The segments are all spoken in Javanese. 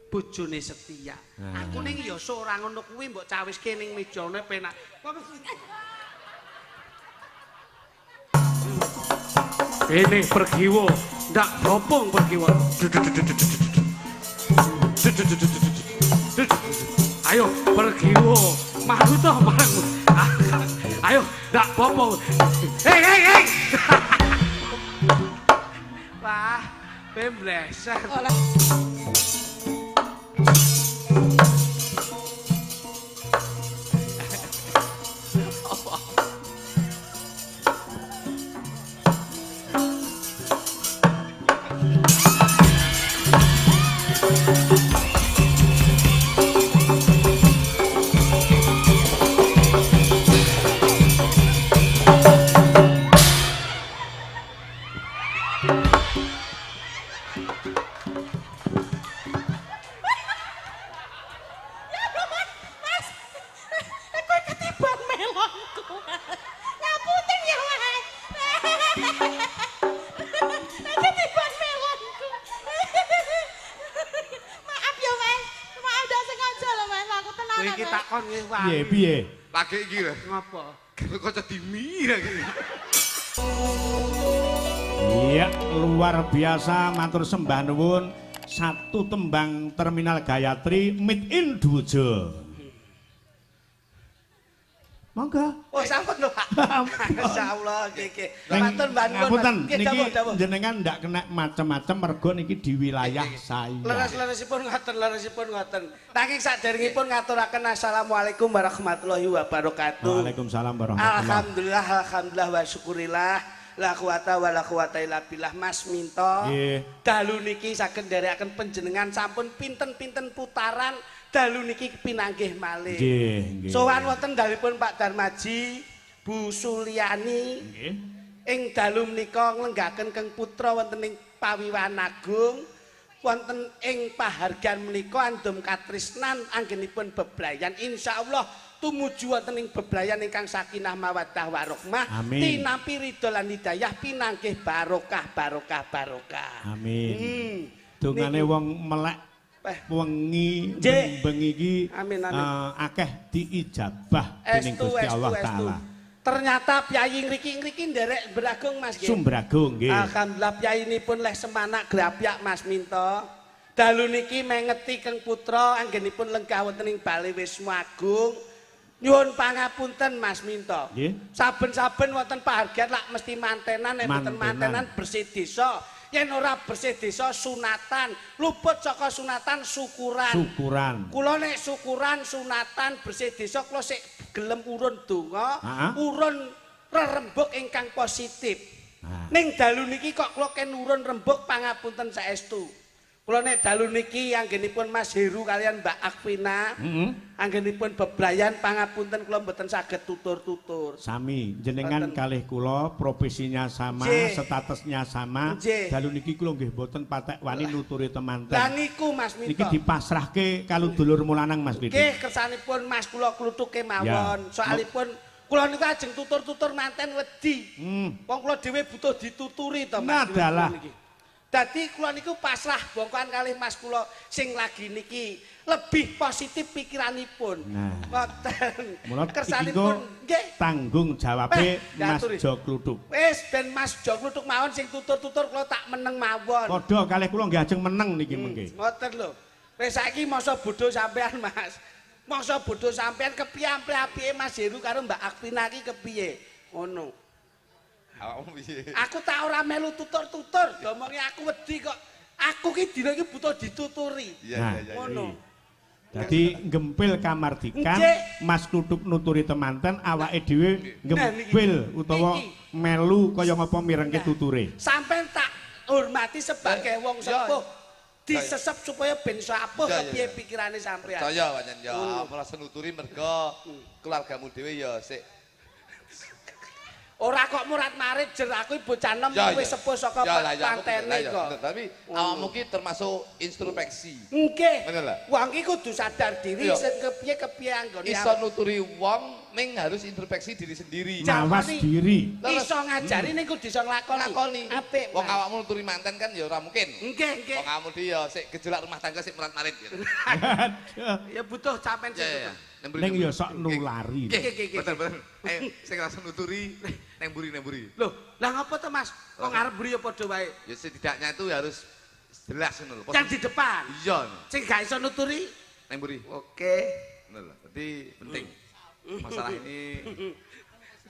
Bojone setia. Aku ning ya ora ngono kuwi mbok cawiske ning mejane penak. Ini pergiwo, ndak bopong pergiwo. Ayo pergiwo, maju toh bareng. Ayo, ndak bopong. Hei. Wah, pembleser. Piye? Lagi iki lho. Ngapa? Kok dimi lagi. Iya, luar biasa matur sembah nuwun. Satu tembang Terminal Gayatri Meet in Dujo. Monggo. Oh, sampun lho, Pak. Masyaallah iki. Matur ngapunten niki jenengan ndak kena macem-macem mergo niki di wilayah saya. Leres-leresipun ngoten. Nanging saderengipun ngaturaken assalamualaikum warahmatullahi wabarakatuh. Waalaikumsalam warahmatullahi. Alhamdulillah wa syukurillah. La quwata wa la quwata illa billah. Mas Minto. Dalu niki saged nderekaken panjenengan sampun pinten-pinten putaran. Dalu niki pinanggih malih. Nggih. Sowan wonten dalipun Pak Darmaji, Bu Suliani. Nggih. Ing dalu menika nglenggaken Keng Putra wonten ing Pawiwan Agung. Wonten ing pahargan menika andum katresnan anggenipun bebrayan. Insyaallah tumuju wonten ing bebrayan ingkang sakinah mawaddah warahmah. Tinampi ridho lan hidayah pinanggih barokah. Amin. Dongane wong melek wengi bengi iki akeh diijabah dening Gusti Allah taala. Ternyata piyai ngriki nderek Bragung Mas nggih. Sumbragung nggih. Alhamdulillah piyayinipun leh semanak grapyak Mas Minto. Dalu niki mengeti Keng Putra anggenipun lenggah wonten ing Bali Wisma Agung. Nyuwun pangapunten Mas Minto. Saben-saben wonten pahargyan lak mesti mantenan mboten mantenan bersih desa. Yen ora bersih desa sunatan, luput saka sunatan syukuran. Kula nek syukuran sunatan bersih desa kula sik gelem urun donga, urun rerembug ingkang positif. Ning dalu niki kok kula ken urun rembug pangapunten saestu. Kula nek dalu niki anggenipun Mas Heru kalian Mbak Akvina, anggenipun bebrayan pangapunten kula mboten saged tutur-tutur. Sami, jenengan kalih kula profesinya sama, statusnya sama. Dalu niki kula nggih mboten patek wani nuturi temanten. Lah niku Mas Minto. Niki dipasrahke kalau dulur mulanang Mas Didi. Nggih, kersanipun Mas kula klutuke mawon. Soalipun kula niku ajeng tutur-tutur manten wedi. Wong kula dhewe butuh dituturi to Mas. Dadi kula niku pasrah bongkoan kalih Mas kula sing lagi niki lebih positif pikiranipun. Ngoten. Kersanipun nggih tanggung jawabe Mas Jo Kluthuk. Wis ben Mas Jo Kluthuk mawon sing tutur-tutur kula tak meneng mawon. Padha kalih kula nggih ajeng meneng niki mengke. Ngoten lho. Wis saiki masa bodho sampean Mas. Masa bodho sampean kepiye apike Mas Heru karo Mbak Akvina iki kepiye? Ngono. Aku tak ora melu tutur-tutur, ngomongi aku wedi kok. Aku ki dina iki butuh dituturi. Ngono. Dadi gempil kamardikan Mas Kluthuk nuturi temanten awake dhewe gempil utawa melu kaya ngapa mirengke tuture. Sampeyan tak hormati sebagai wong sepuh. Disesep supaya ben sapuh kepiye pikirane sampeyan. Saya pancen ya, merasa nuturi mergo keluargamu dhewe ya sik ora kok murat-marit jer aku bocah enom wis sepuh saka pantene kok. Tapi awakmu ki termasuk introspeksi. Nggih. Wong ki kudu sadar diri kepiye-kepiye anggone. Iso nuturi wong ming harus introspeksi diri sendiri. Mawas diri. Iso ngajari ning kudu iso nglakoni. Apik. Wong awakmu nuturi manten kan ya ora mungkin. Nggih. Wong awakmu dhewe ya sik gejolak rumah tangga sik murat-marit gitu. Ya butuh capen sik. Ning ya sok nulari. Nggih. Betul. Sing langsung nuturi neng buri. Loh, lah ngapa to Mas? Kok ngarep buri ya padha wae. Ya setidaknya itu harus jelas ngono lho. Yang di depan. Iya. Sing gak iso nuturi Neng buri. Oke. Ngono lho. Dadi penting. Masalah ini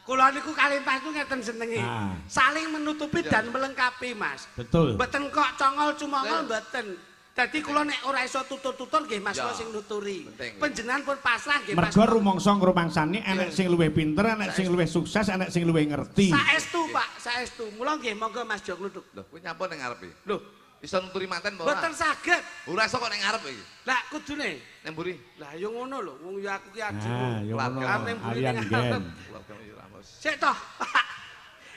kula niku kalih panjenengan ngeten senenge. Saling menutupi dan melengkapi, Mas. Betul. Mboten kok congol-cumongol mboten. Dadi kula nek ora iso tutur-tutur nggih Mas kula sing nuturi. Panjenengan pun pasrah nggih Mas. Mergo rumangsa ngrumangsani enek sing luwih pinter, enek sing luwih sukses, enek sing luwih ngerti. Saestu, Pak, saestu. Mula nggih monggo Mas Jo ngluthuk. lho, kuwi nyapa ning ngarepe? Lho, Iso nuturi manten apa ora? mboten saged. Ora iso kok ning ngarep iki. Lah kudune. Neng buri. Lah ya ngono lho, wong ya aku ki aji. Ah, ya ngono. Alian gen. Sik toh.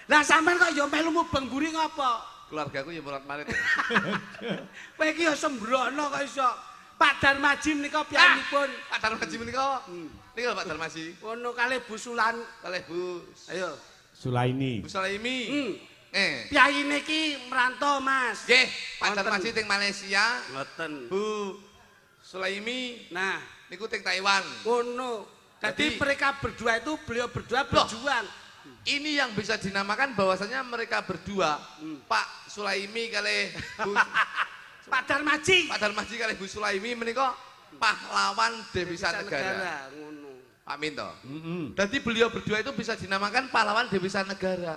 Lah sampean kok ya melu mubeng buri ngapa? Keluargaku ya murat-marit. Kowe iki ya sembrono kok iso. Pak Darmaji menika piyambakipun. Pak Darmaji menika. Nika Pak Darmaji. Ngono kalih Bu Sulan. Kalih Bu. Ayo. Sulaini. Bu Sulaimi. Piyayine iki merantau, Mas. Nggih, Pak Darmaji teng Malaysia. Ngoten. Bu Sulaimi Nah, niku teng Taiwan. ngono. Jadi mereka berdua itu beliau berdua berjuang. Ini yang bisa dinamakan bahwasanya mereka berdua, Pak Sulaimi kali Bu Pak Darmaji. Pak Darmaji kali Bu Sulaimi menika pahlawan devisa negara. Ngono. Pak Minto. Jadi beliau berdua itu bisa dinamakan pahlawan devisa negara.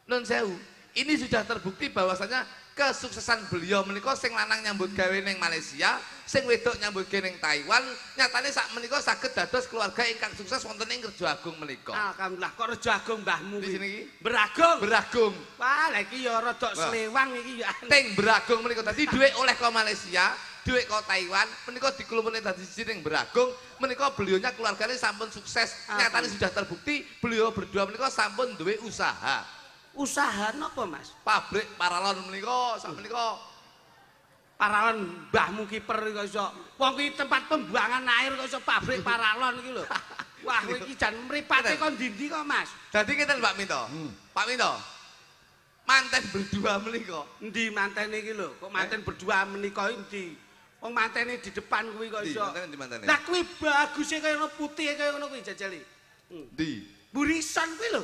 Nun sewu. Ini sudah terbukti bahwasanya kesuksesan beliau menika sing lanang nyambut gawe ning Malaysia, sing wedok nyambut gawe ning Taiwan, nyatane sak menika saged dados keluarga ingkang sukses wonten ing Rejo Agung menika. Alhamdulillah kok Rejo Agung mbahmu Di sini iki Beragung. Beragung. Wah, lha iki ya rada slewang iki ya. Teng Beragung menika dadi dhuwit oleh ke Malaysia, dhuwit ke Taiwan, menika dikumpulne dadi siji ning Beragung, menika beliaunya keluarganya sampun sukses. Nyatane sudah terbukti beliau berdua menika sampun duwe usaha. Usaha napa, Mas? Pabrik paralon menika sak menika Paralon mbahmu kiper kok iso. Wong kuwi tempat pembuangan air kok iso pabrik paralon iki lho. Wah, kowe iki jan mripate kok ndi-ndi kok, Mas? Dadi ngeten Pak Minto. Pak Minto. Manten berdua menika. Endi mantene iki lho? Kok manten berdua menika endi? Wong mantene di depan kuwi kok iso. Di mantene. Lah kuwi baguse kaya ngono putih kaya ngono kuwi jajali. Di. Burisan kuwi lho.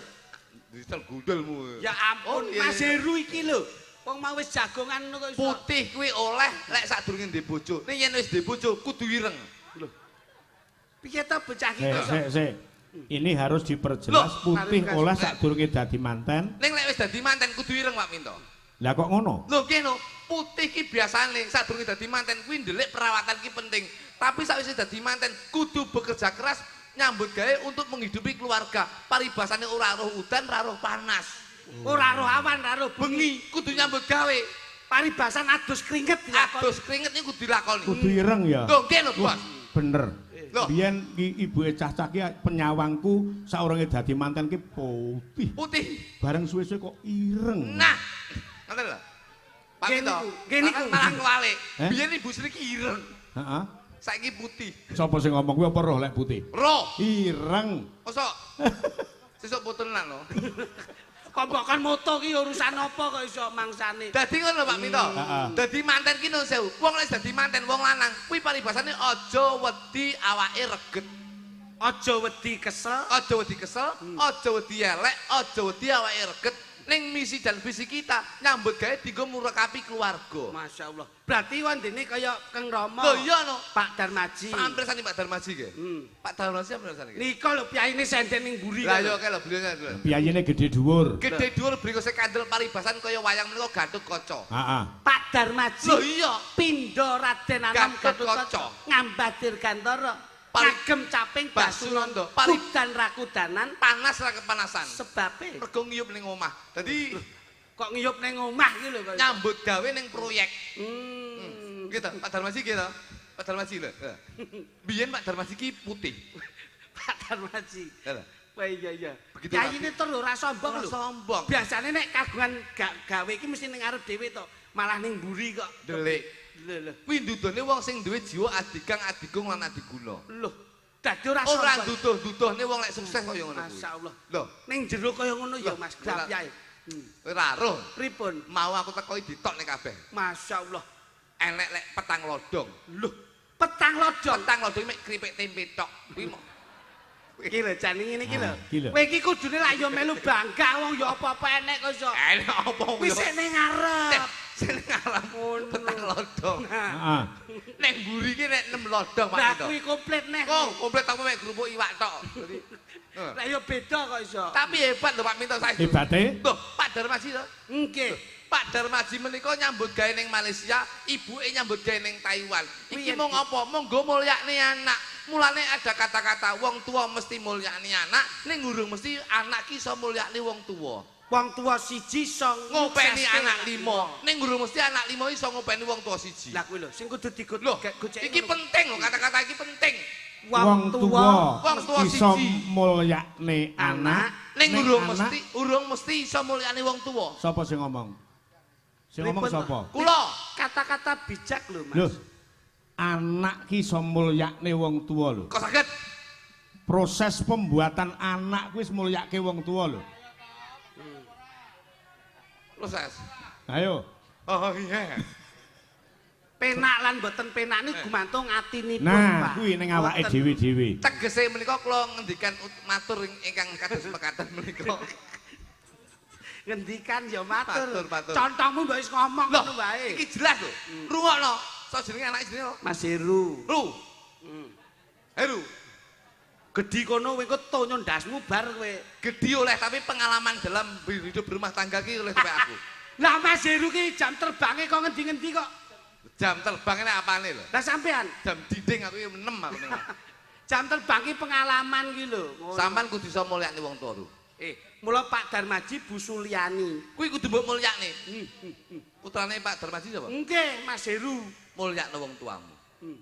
Digital gundulmu. Ya ampun, Mas Heru iki lho. Wong mau wis jagongan ngono kok iso. Putih kuwi oleh lek sadurunge ndek bojo. Ning yen wis ndek bojo kudu ireng. Lho. Piye ta bocah iki kok iso? Sik. Ini harus diperjelas putih oleh sadurunge dadi manten. Ning lek wis dadi manten kudu ireng Pak Minto. Lah kok ngono? Lho kene putih ki biasane sadurunge dadi manten kuwi ndelik perawatan ki penting. Tapi sakwise dadi manten kudu bekerja keras nyambut gawe untuk menghidupi keluarga. Paribasane ora roh udan, ora roh panas. Ora roh awan, ora roh bengi. Kudu nyambut gawe. Paribasan adus keringet dilakoni. Adus keringet niku kudu dilakoni. Kudu ireng ya. Lho nggih lho, Bos. Bener. Loh. Biyen ibuke cah-cah ki penyawangku saurunge dadi manten ki putih. Putih. Bareng suwe-suwe kok ireng. Nah, ngoten lho. Pak Minto, Gini ku. malah kewalik. Eh? Biyen ibu Sri ki ireng. Heeh. Saiki putih. Sapa sing ngomong kuwi apa roh lek putih? Roh. Ireng. Mosok sesuk putenan lho. Kompokan moto ki urusan apa kok iso mangsane? Dadi ngono Pak Minto. Dadi manten ki nun sewu. Wong lek dadi manten wong lanang kuwi paribasane aja wedi awake reget. Aja wedi kesel, Aja wedi kesel, aja wedi elek, aja wedi awake reget. Ning misi dan visi kita nyambut gawe dienggo murakapi keluarga. Masya Allah. Berarti wandene kaya Kang Rama. Lho iya no. Pak Darmaji. Sampir sani Pak Darmaji nggih. Pak Darmaji sampir sani nggih. Nika lho piyayine senden ning mburi. Lah yo kae lho beliaunya dulu. Piyayine gede dhuwur. Gede dhuwur brikose kandel paribasan kaya wayang menika Gatot Kaca. Heeh. Pak Darmaji. Lho iya. Pindha Raden Anam Gatot Gatot Kaca. Ngambadir Gantara. Ngagem caping Basunanda. Kudan rakudanan Panas ra kepanasan. sebabe. Mergo ngiyup ning omah. Dadi Kok ngiyup ning omah iki lho kok. nyambut gawe ning proyek. Gitu. Pak Darmaji gitu. Pak Darmaji lho. Biyen Pak Darmaji ki putih. Pak Darmaji. Lho. Wah iya iya. Begitu, Kyayine tur ora sombong Ora lho. sombong. Biasane nek kagungan gawe iki mesti ning arep dhewe to. Malah ning mburi kok. Delik. Lho lho. Kuwi ndudone wong sing duwe jiwa adigang, adigung lan adiguna. Loh, Dadi ora Ora sombong. duduh-duduhne wong lek sukses kaya ngono kuwi. Masyaallah. Lho, Ning jero kaya ngono ya Loh, Mas grapyae. ora roh. Pripun? Mau aku teko ditokne kabeh. Masyaallah. Enek lek petang lodong. Loh, petang lodong. Petang lodong mek kripik tempe tok. Kuwi mok. Iki lho jane ngene iki lho. iki lho. Kowe iki kudune lak yo melu bangga wong ya apa-apa enek kok iso. Enek apa Wis ning ngarep. Sing ngalam petang lodong. Heeh. Nek mburi ki nek 6 lodong Pak Lah Tito. kuwi komplit neh. Kok komplit aku mek kerupuk iwak tok. Lah yo beda kok iso. Tapi hebat lho Pak Minto saiki. Hebate Loh, Pak Darmaji to. Nggih. Pak Darmaji menika nyambut gawe ning Malaysia, ibuke nyambut gawe ning Taiwan. Iki Piye, mung apa? Monggo mulyakne anak. Mulane ada kata-kata wong tua mesti mulyakne anak, ning ngurung mesti anak ki iso mulyakne wong tua. Wong tua siji iso Ngopeni nyukseske anak 5, ning ngurung mesti anak 5 iso ngopeni wong tua siji. Lah kuwi lho sing kudu digut. Loh, gocek iki ngono. penting lho, kata-kata iki penting. wong tuwa Wong tua iso siji. mulyakne anak Ning ning urung anak- mesti iso mulyakne wong tua. Sapa sing ngomong? Sing ngomong Pripun, sapa? Kula Kata-kata bijak lho Mas. Lho, anak ki iso mulyakne wong tuwa lho. kok saged Proses pembuatan anak kuwi wis mulyake wong tuwa lho. proses. Ayo. Oh iya. Penak lan mboten penak niku gumantung atinipun, Nah, Pak. kuwi ning awake Mboten. dhewe-dhewe. Tegese menika kula ngendikan matur ingkang kados mekaten menika. Ngendikan ya matur. Matur. Contohmu mbok wis ngomong Loh, ngono wae. iki jelas lho. Rungokno. So jenenge anake jenenge apa? Mas Heru. Ru. Heru. Gedhi kono kowe engko tonyo ndasmu bar kowe. Gede oleh tapi pengalaman dalam hidup berumah tangga ki oleh sampai aku. Lah Mas Heru ki jam terbange kok ngendi-ngendi kok. Jam terbangnya apane lho? Lah sampean Jam dinding aku 6 aku ning. jam terbang ki pengalaman ki lho. Ngono. Sampan kudu iso mulyakne wong tuwa. Mula Pak Darmaji Bu Suliani. Kuwi kudu mbok mulyakne. Putrane Pak Darmaji sapa? Nggih, Mas Heru. Mulyakne wong tuamu. Hmm.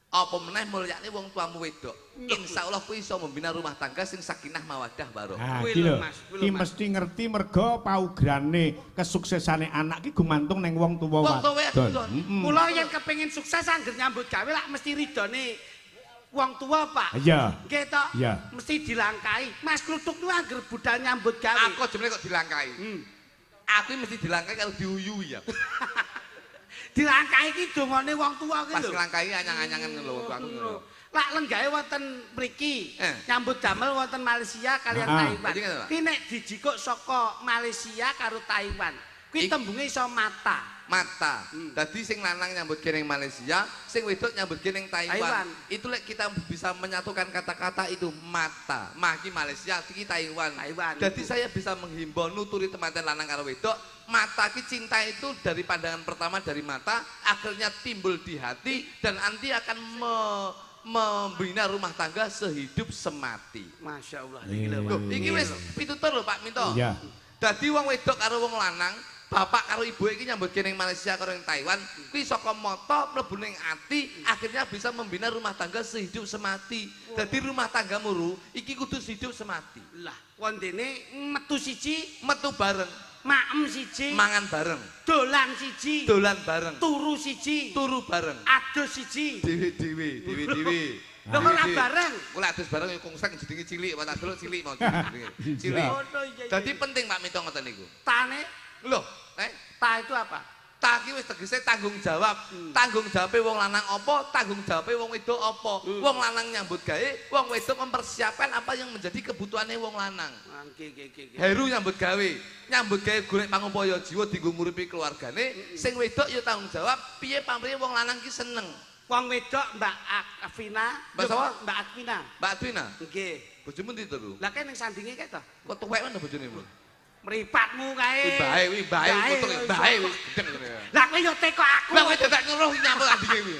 Apa meneh mulyakne wong tuamu wedok. Insyaallah kuwi iso membina rumah tangga sing sakinah mawaddah barokah. Nah, Kuwi iki lho, lho. Mas, kuwi lho, Ki Mas. mesti ngerti mergo paugrane kesuksesane anak ki gumantung ning wong tuwa Wong tuwa wadon. wadon. Mula yen kepengin sukses angger nyambut gawe lak mesti ridone wong tua, Pak. Iya. Nggih to? Iya. Mesti dilangkai. Mas Kluthuk niku angger budal nyambut gawe. Aku jenenge kok dilangkai. Aku mesti dilangkai kalau diuyui ya. Dilangkai iki dongane wong tua ki Pas lho. ngelangkai anyang-anyangan lho aku ngono. Lak lenggahe wonten mriki. Nyambut damel wonten Malaysia kalian Ah. Taiwan. Jadi ngono, Pak? Ki nek dijikuk saka Malaysia karo Taiwan. Kuwi tembunge iso mata. Mata. Dadi sing lanang nyambut ning Malaysia, sing wedok nyambut ning Taiwan. Taiwan. Itu lek kita bisa menyatukan kata-kata itu mata. Maki Malaysia, iki Taiwan. Taiwan. Jadi saya bisa menghimbau nuturi teman-teman lanang karo wedok, mata ki cinta itu dari pandangan pertama dari mata, akhirnya timbul di hati dan nanti akan membina rumah tangga sehidup semati. Masya Allah. Loh, iki wis pitutur lho Pak Minto. Iya. Dadi wong wedok karo wong lanang, bapak karo ibu iki nyambut ning Malaysia karo ning Taiwan, kuwi saka mata mlebu ning ati, akhirnya bisa membina rumah tangga sehidup semati. Dadi rumah tanggamu Ru, iki kudu sehidup semati. Lah, wondene metu siji, Metu bareng, maem siji, mangan bareng, dolan siji, dolan bareng, turu siji, turu bareng. adus siji. Dewi. Lho kok ora bareng? Kula adus bareng ya kongseng jenenge cilik, watak delok cilik mau jenenge. Cilik. Oh, iya. Dadi penting Pak Minto ngoten niku. Tane, Loh, ta itu apa? ta ki wis tegese tanggung jawab. Tanggung jawabe wong lanang apa, tanggung jawabe wong wedok apa. Wong lanang nyambut gawe, wong wedok mempersiapkan apa yang menjadi kebutuhannya wong lanang. Nggih. Heru nyambut gawe golek pangupaya jiwa dienggo nguripi keluargane, sing wedok ya tanggung jawab piye pamrih wong lanang ki seneng. Wong wedok Mbak Afina. Mbak sapa? Mbak Afina. Mbak Twina, Nggih. bojomu ndi to, Ru? Lah kene ning sandinge kae to. Kok tuwek mana bojone mu? Mripatmu kae. Wi bae, putuk bae wis gedeng ngene ya. Lah kowe yo teko aku. Lah kowe dadak nyuruh nyambut andinge kuwi.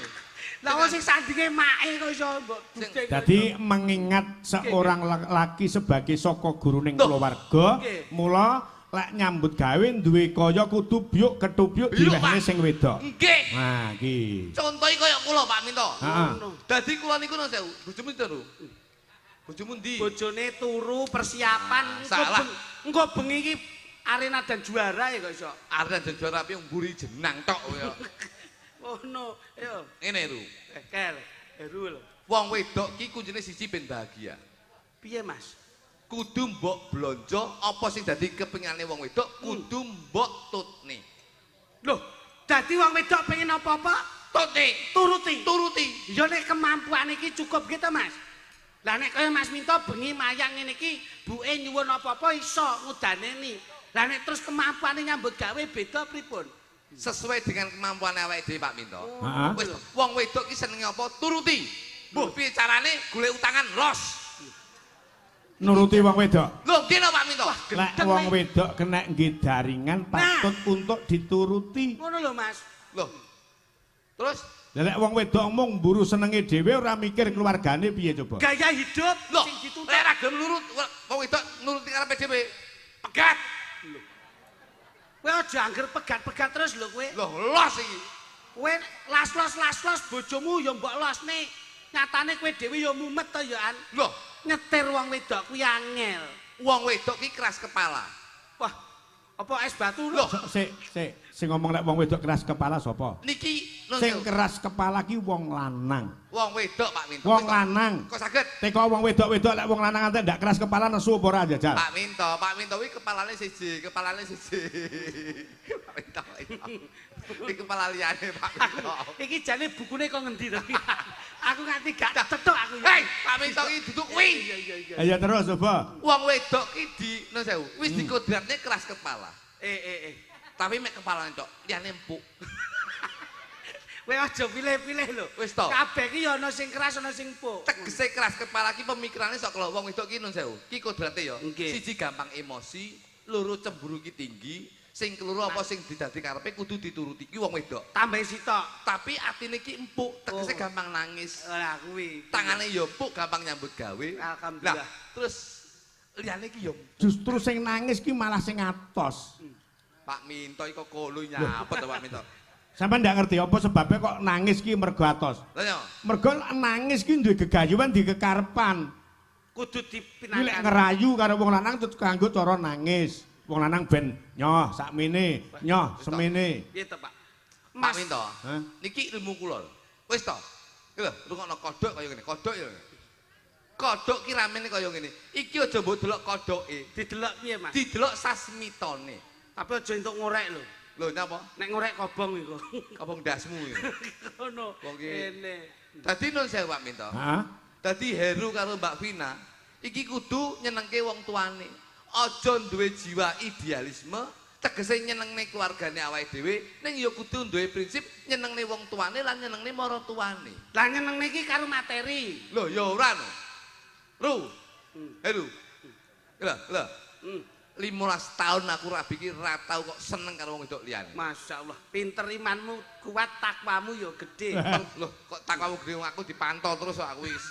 Lah wong sing sandinge make kok iso mbok budek. Jadi mengingat seorang laki sebagai saka guruning Tuh. keluarga, Nggih. mula lek nyambut gawe duwe kaya kudu biuk ketubyuk Biuk, diwehne Pak. sing wedok. Nggih. Nah, iki. Contohi kaya kula Pak Minto. Heeh. Dadi kula niku nang sewu, bojomu ndi, Ru? Bojomu ndi? Bojone turu persiapan Salah. Engko bengi iki arena dan juara ya kok iso. Arep dadi juara piye mburi jenang tok ya. Oh no, ayo. Ngene, Ru. Kel. Heru lho. Wong wedok ki kuncine siji ben bahagia. Piye, Mas? Kudu mbok blonjo apa sing dadi kepingane wong wedok kudu mbok tutne. Loh, dadi wong wedok pengen apa-apa turuti. Ya nek kemampuan iki cukup gitu, Mas. Lah nek kaya Mas Minto bengi mayang ngene iki, buke nyuwun apa-apa iso ngudaneni. Lah nek terus kemampuane nyambut gawe beda pripun? Sesuai dengan kemampuan awake dhewe Pak Minto. Heeh. Wis wong wedok ki senenge apa? Turuti. Mbuh piye carane golek utangan los. Nuruti wong wedok. Lho, kene Pak Minto. Lek wong wedok kena nggih daringan patut untuk dituruti. Ngono lho, Mas. Loh. Terus Lek wong wedok mung mburu senenge dhewe ora mikir keluargane piye coba. Gaya hidup loh, sing dituntut. lek ra gelem nurut wong wedok nuruti karepe dhewe. Pegat. Kowe aja angger pegat-pegat terus lho kowe. Loh, los iki. Kowe las-los bojomu ya mbok losne. Nyatane kowe dhewe ya mumet to ya an. Loh, Nyetir wong wedok kuwi angel. wong wedok ki keras kepala. Wah, apa es batu lho? Loh, Sing ngomong lek wong wedok keras kepala sapa? niki Sing keras kepala ki wong lanang. wong wedok Pak Minto. Wong lanang. Kok saged? Teko wong wedok-wedok lek wong lanang ate ndak keras kepala nesu apa ora jajal? Pak Minto kuwi kepalane siji. Pak Minto. Iki kepala liyane Pak Minto. Iki jane bukune kok ngendi to? Aku nganti gak cetok aku ya. Hei, Pak Minto iki duduk kuwi. Iya. Ayo terus coba. Wong wedok ki di nun sewu, wis dikodratne keras kepala. Tapi mek kepalane tok, liyane empuk. Kowe aja pilih-pilih lho. Wis to. Kabeh ki ya ana sing keras ana sing empuk. Tegese keras kepala ki pemikirane sok lho wong wedok ki nun sewu. Ki kodrate ya. Nggih. Siji gampang emosi, loro cemburu ki tinggi, sing keloro apa sing didadi karepe kudu dituruti ki wong wedok. Tambah sitok. Tapi atine ki empuk, tegese Oh. gampang nangis. Lah kuwi. Tangane ya empuk, gampang nyambut gawe. Alhamdulillah. Lah, terus liyane ki ya Justru sing nangis ki malah sing atos. Pak Minto iki kok kono nyapa to Pak Minto. Sampai ndak ngerti apa sebabnya kok nangis ki mergo atos. Lah ya. Mergo nangis ki duwe gegayuhan di kekarepan. Kudu Iki lek dipinakan. ngerayu karo wong lanang terus kanggo cara nangis. Wong lanang ben nyoh sakmene, nyoh semene. Piye to, Pak? Pak Minto. Hah? Niki ilmu kula. Wis to. Iki lho, rungokno kodhok kaya ngene. Kodhok ya. Kodhok ki ramene kaya ngene. Iki aja mbok delok kodhoke, Didelok piye, Mas? didelok sasmitone. Tapi aja entuk ngorek lho. Lho nyapa? Nek ngorek kobong iku. Kabong dasmu iki. Ngono. Wong ki- Kene. Dadi nun sewu Pak Minto. Heeh. Dadi Heru karo Mbak Vina iki kudu nyenengke wong tuane. Aja duwe jiwa idealisme, tegese nyenengne keluargane awake dhewe, ning ya kudu duwe prinsip nyenengne wong tuane lan nyenengne maratuwane. Lah nyenengne iki karo materi. Lho ya ora no. Ru. Heru. Lho. 15 tahun aku rabi iki ra tau kok seneng karo wong wedok liyane. Masya Allah, pinter imanmu, kuat takwamu ya gede. Loh, kok takwamu gede wong aku dipantau terus kok aku wis.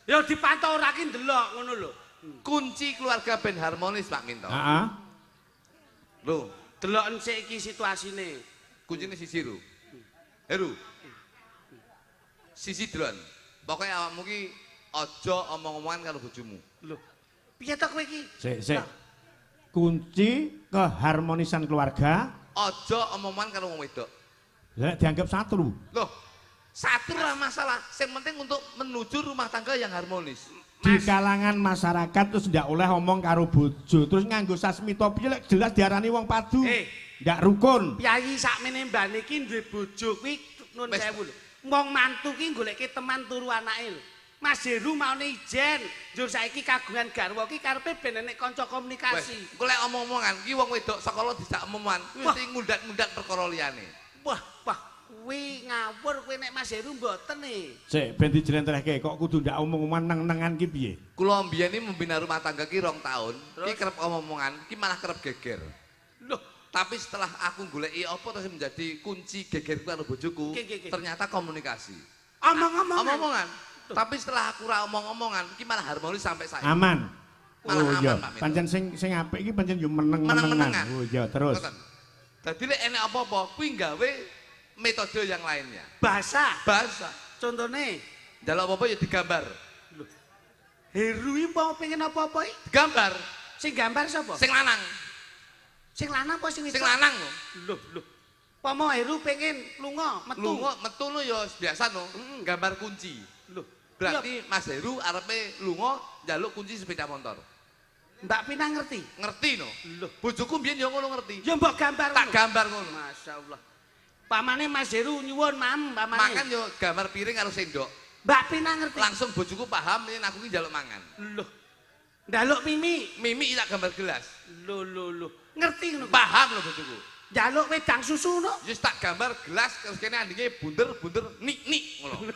Ya dipantau ora ki ndelok ngono lho. Kunci keluarga ben harmonis Pak Minto. Heeh. Lho, Delok sik iki situasine. kuncine sisi Ru. Heru. Sisi delon. Pokoke awakmu ki aja omong-omongan karo bojomu. Lho. Piye to kowe iki? Sik. Kunci keharmonisan keluarga Aja omongan karo wong wedok. lek dianggap satru. Loh, satu lah masalah. Yang penting untuk menuju rumah tangga yang harmonis. Di kalangan masyarakat terus ndak oleh omong karo bojo, terus nganggo sasmita piye lek jelas diarani wong padu. Ndak rukun. Piyayi sakmene mbane iki duwe bojo kuwi nun Wes. sewu lho. Wong mantu ki goleke teman turu anake lho. Mas Heru maune ijen, njur saiki kagungan garwa ki karepe ben enek kanca komunikasi. Golek omong-omongan, ki wong wedok sekolah dijak omongan, kuwi mesti ngudat-ngudat perkara liyane. Wah, kuwi ngawur kowe nek Mas Heru mboten e. Sik ben dijlentrehke kok kudu ndak omong-omongan neng-nengan ki piye? Kula mbiyen iki membina rumah tangga ki 2 tahun, ki kerep omong-omongan, ki malah kerep geger. Loh, Tapi setelah aku goleki apa terus menjadi kunci gegerku karo bojoku, Oke. ternyata komunikasi. omong-omongan. Omong-omongan. Tapi setelah aku ra omong-omongan, ki malah harmonis sampai saya. Aman. Malah Oh aman, iya, Pak Minto. pancen sing apik iki pancen yo meneng-menengan. Meneng-menengan. Oh iya, terus. Ngoten. Dadi lek enek apa-apa, kuwi gawe metode yang lainnya. Bahasa. Bahasa. Contone, Dalam apa-apa ya digambar. Heru iki mau pengen apa-apa iki? Digambar. Sing gambar sapa? Sing lanang. Sing lanang apa sing Sing wedok? lanang. Loh. Pomo Heru pengen lunga metu. Lunga metu lho ya biasa no. Gambar kunci. Lho, berarti Mas Heru arepe lunga njaluk kunci sepeda motor. Mbak Pina ngerti? Ngerti no. Lho, Bojoku mbiyen ya ngono ngerti. ya mbok gambar Tak ngono. gambar ngono. Masyaallah. Pamane Mas Heru nyuwun pamane. Makan yo gambar piring karo sendok. Mbak Pina ngerti. Langsung bojoku paham yen aku ki njaluk mangan. Lho. Njaluk Mimi. Mimi tak gambar gelas. Lho. Ngerti ngono. Paham lho bojoku. Njaluk wedang susu no. Wis tak gambar gelas terus kene andinge bunder-bunder nik-nik ngono.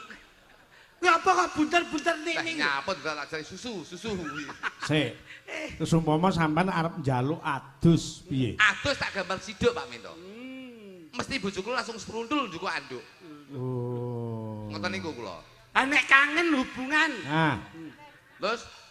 Ngapa kok bunter-bunter Lah ning? nyapa tak cari susu. Sik. Terus umpama sampean arep njaluk adus piye? Adus tak gambar siduk Pak Minto. Mesti bojoku langsung sprundul njuk anduk. Oh. Ngoten niku kula. Ah nek kangen hubungan. Nah,